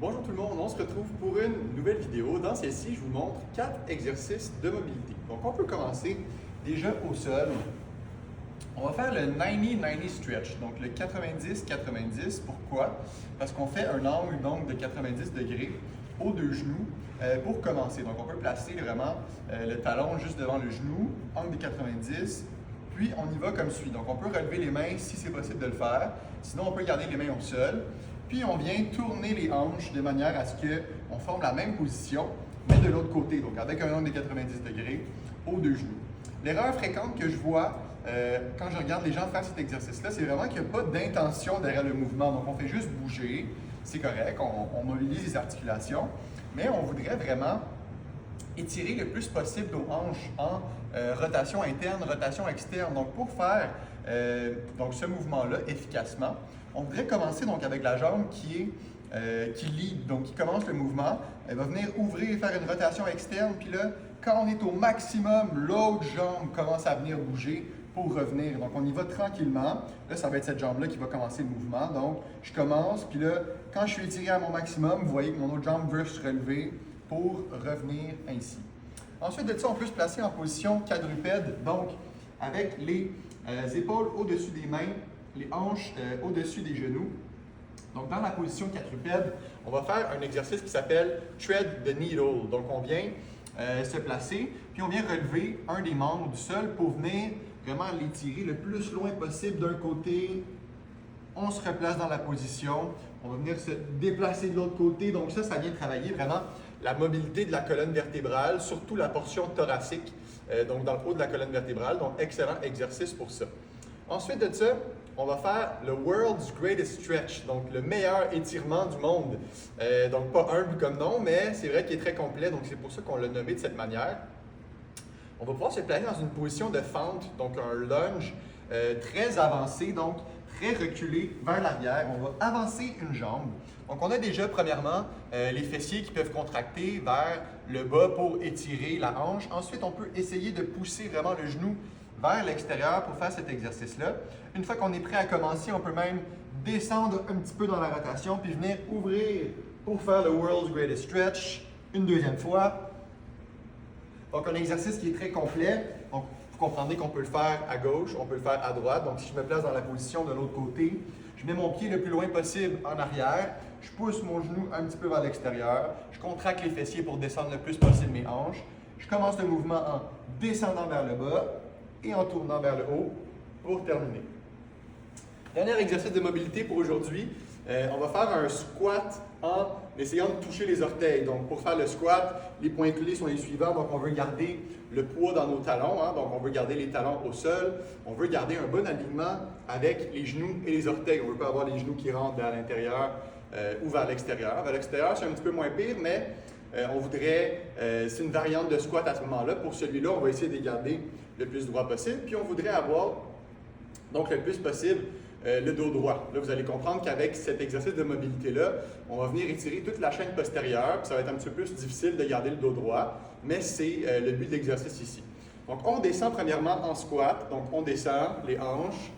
Bonjour tout le monde, on se retrouve pour une nouvelle vidéo. Dans celle-ci, je vous montre 4 exercices de mobilité. Donc on peut commencer déjà au sol. On va faire le 90-90 stretch, donc le 90-90. Pourquoi? Parce qu'on fait un angle donc, de 90 degrés aux deux genoux pour commencer. Donc on peut placer vraiment le talon juste devant le genou, angle de 90, puis on y va comme suit. Donc on peut relever les mains si c'est possible de le faire, sinon on peut garder les mains au sol. Puis on vient tourner les hanches de manière à ce qu'on forme la même position, mais de l'autre côté, donc avec un angle de 90 degrés aux deux genoux. L'erreur fréquente que je vois quand je regarde les gens faire cet exercice-là, c'est vraiment qu'il n'y a pas d'intention derrière le mouvement. Donc on fait juste bouger, c'est correct, on mobilise les articulations, mais on voudrait vraiment étirer le plus possible nos hanches en rotation interne, rotation externe. Donc pour faire donc ce mouvement-là efficacement, on voudrait commencer donc avec la jambe qui lead, donc qui commence le mouvement. Elle va venir ouvrir, faire une rotation externe, puis là, quand on est au maximum, l'autre jambe commence à venir bouger pour revenir. Donc on y va tranquillement. Là, ça va être cette jambe-là qui va commencer le mouvement. Donc je commence, puis là, quand je suis étiré à mon maximum, vous voyez que mon autre jambe veut se relever pour revenir ainsi. Ensuite de ça, on peut se placer en position quadrupède, donc avec les épaules au-dessus des mains, les hanches au-dessus des genoux. Donc, dans la position quadrupède, on va faire un exercice qui s'appelle Thread the Needle. Donc, on vient se placer, puis on vient relever un des membres du sol pour venir vraiment l'étirer le plus loin possible d'un côté. On se replace dans la position, on va venir se déplacer de l'autre côté. Donc, ça vient travailler vraiment la mobilité de la colonne vertébrale, surtout la portion thoracique, donc dans le haut de la colonne vertébrale. Donc, excellent exercice pour ça. Ensuite de ça, on va faire le World's Greatest Stretch, donc le meilleur étirement du monde. Donc pas humble comme nom, mais c'est vrai qu'il est très complet, donc c'est pour ça qu'on l'a nommé de cette manière. On va pouvoir se placer dans une position de fente, donc un lunge très avancé, donc très reculé vers l'arrière. On va avancer une jambe. Donc on a déjà premièrement les fessiers qui peuvent contracter vers le bas pour étirer la hanche. Ensuite, on peut essayer de pousser vraiment le genou vers l'extérieur pour faire cet exercice-là. Une fois qu'on est prêt à commencer, on peut même descendre un petit peu dans la rotation puis venir ouvrir pour faire le World's Greatest Stretch une deuxième fois. Donc, un exercice qui est très complet. Donc, vous comprendrez qu'on peut le faire à gauche, on peut le faire à droite. Donc, si je me place dans la position de l'autre côté, je mets mon pied le plus loin possible en arrière, je pousse mon genou un petit peu vers l'extérieur, je contracte les fessiers pour descendre le plus possible mes hanches. Je commence le mouvement en descendant vers le bas et en tournant vers le haut pour terminer. Dernier exercice de mobilité pour aujourd'hui, on va faire un squat en essayant de toucher les orteils. Donc pour faire le squat, les points clés sont les suivants. Donc on veut garder le poids dans nos talons, donc on veut garder les talons au sol. On veut garder un bon alignement avec les genoux et les orteils. On ne veut pas avoir les genoux qui rentrent vers l'intérieur ou vers l'extérieur. Vers l'extérieur, c'est un petit peu moins pire, mais on voudrait, c'est une variante de squat à ce moment-là. Pour celui-là, on va essayer de les garder le plus droit possible. Puis on voudrait avoir, donc le plus possible, le dos droit. Là, vous allez comprendre qu'avec cet exercice de mobilité-là, on va venir étirer toute la chaîne postérieure. Puis ça va être un petit peu plus difficile de garder le dos droit, mais c'est le but de l'exercice ici. Donc on descend premièrement en squat. Donc on descend les hanches.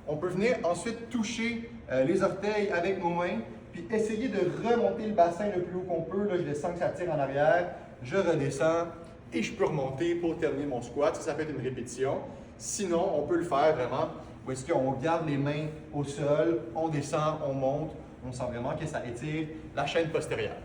On peut venir ensuite toucher les orteils avec nos mains, puis essayer de remonter le bassin le plus haut qu'on peut. Là, je le sens que ça tire en arrière. Je redescends et je peux remonter pour terminer mon squat. Ça peut être une répétition. Sinon, on peut le faire vraiment où est-ce qu'on garde les mains au sol, on descend, on monte. On sent vraiment que ça étire la chaîne postérieure.